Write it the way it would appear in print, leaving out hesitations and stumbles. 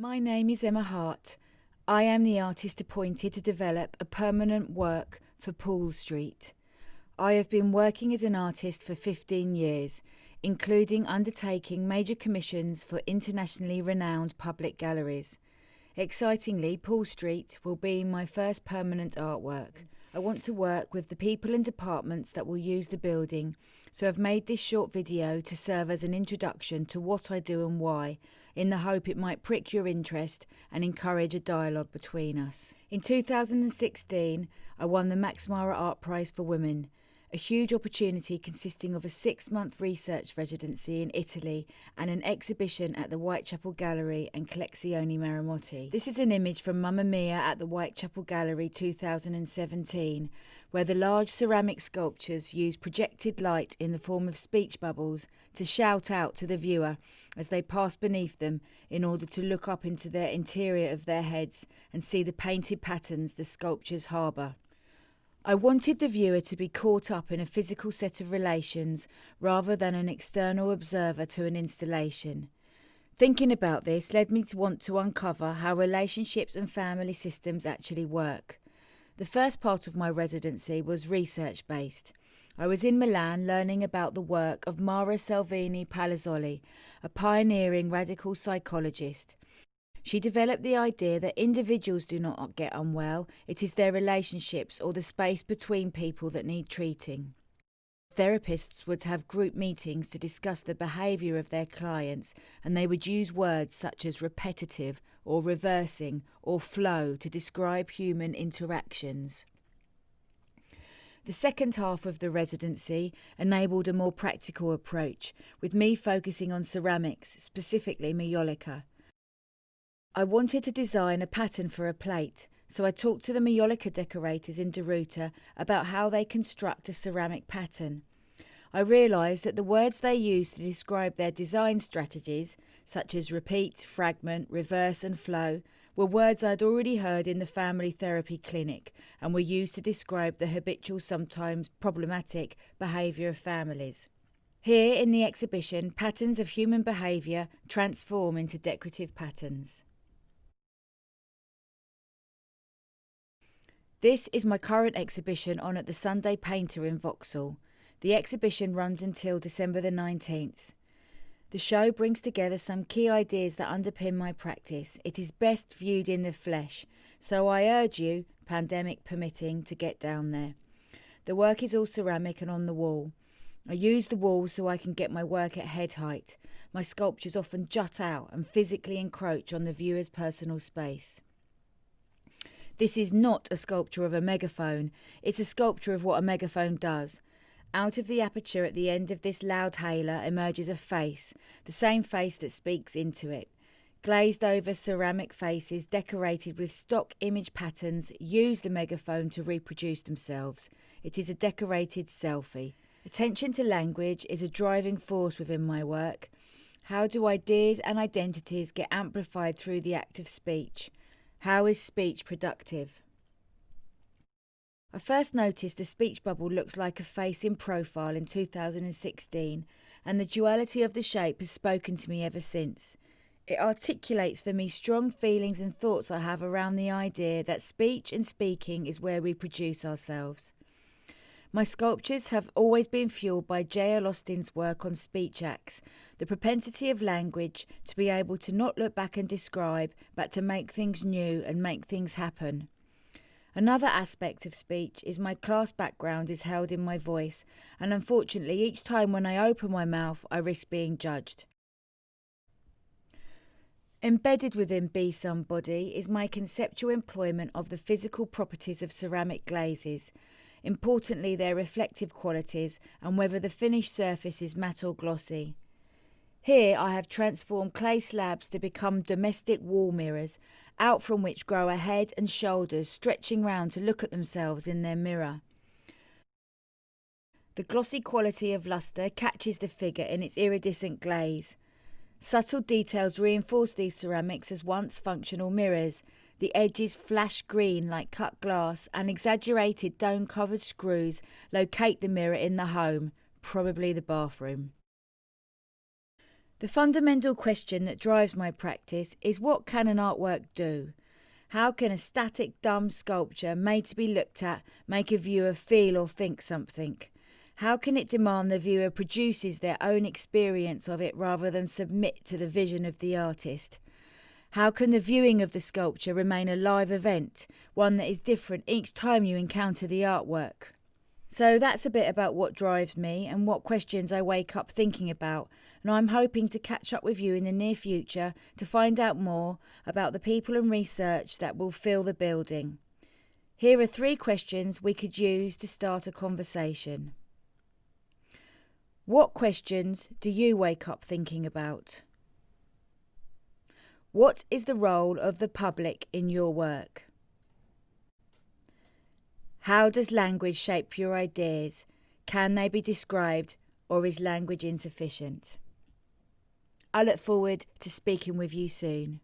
My name is Emma Hart. I am the artist appointed to develop a permanent work for Paul Street. I have been working as an artist for 15 years, including undertaking major commissions for internationally renowned public galleries. Excitingly, Paul Street will be my first permanent artwork. I want to work with the people and departments that will use the building, so I've made this short video to serve as an introduction to what I do and why, in the hope it might prick your interest and encourage a dialogue between us. In 2016, I won the Max Mara Art Prize for Women, a huge opportunity consisting of a 6-month research residency in Italy and an exhibition at the Whitechapel Gallery and Collezioni Maramotti. This is an image from Mamma Mia at the Whitechapel Gallery 2017, where the large ceramic sculptures use projected light in the form of speech bubbles to shout out to the viewer as they pass beneath them in order to look up into their interior of their heads and see the painted patterns the sculptures harbour. I wanted the viewer to be caught up in a physical set of relations rather than an external observer to an installation. Thinking about this led me to want to uncover how relationships and family systems actually work. The first part of my residency was research-based. I was in Milan learning about the work of Mara Salvini Palazzoli, a pioneering radical psychologist. She developed the idea that individuals do not get unwell, it is their relationships or the space between people that need treating. Therapists would have group meetings to discuss the behaviour of their clients, and they would use words such as repetitive or reversing or flow to describe human interactions. The second half of the residency enabled a more practical approach, with me focusing on ceramics, specifically maiolica. I wanted to design a pattern for a plate, so I talked to the maiolica decorators in Deruta about how they construct a ceramic pattern. I realised that the words they use to describe their design strategies, such as repeat, fragment, reverse and flow, were words I'd already heard in the family therapy clinic and were used to describe the habitual, sometimes problematic, behaviour of families. Here in the exhibition, patterns of human behaviour transform into decorative patterns. This is my current exhibition on at the Sunday Painter in Vauxhall. The exhibition runs until December the 19th. The show brings together some key ideas that underpin my practice. It is best viewed in the flesh, so I urge you, pandemic permitting, to get down there. The work is all ceramic and on the wall. I use the wall so I can get my work at head height. My sculptures often jut out and physically encroach on the viewer's personal space. This is not a sculpture of a megaphone, it's a sculpture of what a megaphone does. Out of the aperture at the end of this loudhailer emerges a face, the same face that speaks into it. Glazed over ceramic faces decorated with stock image patterns use the megaphone to reproduce themselves. It is a decorated selfie. Attention to language is a driving force within my work. How do ideas and identities get amplified through the act of speech? How is speech productive? I first noticed the speech bubble looks like a face in profile in 2016, and the duality of the shape has spoken to me ever since. It articulates for me strong feelings and thoughts I have around the idea that speech and speaking is where we produce ourselves. My sculptures have always been fueled by J.L. Austin's work on speech acts, the propensity of language to be able to not look back and describe, but to make things new and make things happen. Another aspect of speech is my class background is held in my voice, and unfortunately each time when I open my mouth I risk being judged. Embedded within Be Somebody is my conceptual employment of the physical properties of ceramic glazes, importantly their reflective qualities and whether the finished surface is matte or glossy. Here I have transformed clay slabs to become domestic wall mirrors, out from which grow a head and shoulders stretching round to look at themselves in their mirror. The glossy quality of lustre catches the figure in its iridescent glaze. Subtle details reinforce these ceramics as once functional mirrors. The edges flash green like cut glass, and exaggerated dome-covered screws locate the mirror in the home, probably the bathroom. The fundamental question that drives my practice is, what can an artwork do? How can a static dumb sculpture made to be looked at make a viewer feel or think something? How can it demand the viewer produces their own experience of it rather than submit to the vision of the artist? How can the viewing of the sculpture remain a live event, one that is different each time you encounter the artwork? So that's a bit about what drives me and what questions I wake up thinking about, and I'm hoping to catch up with you in the near future to find out more about the people and research that will fill the building. Here are 3 questions we could use to start a conversation. What questions do you wake up thinking about? What is the role of the public in your work? How does language shape your ideas? Can they be described, or is language insufficient? I look forward to speaking with you soon.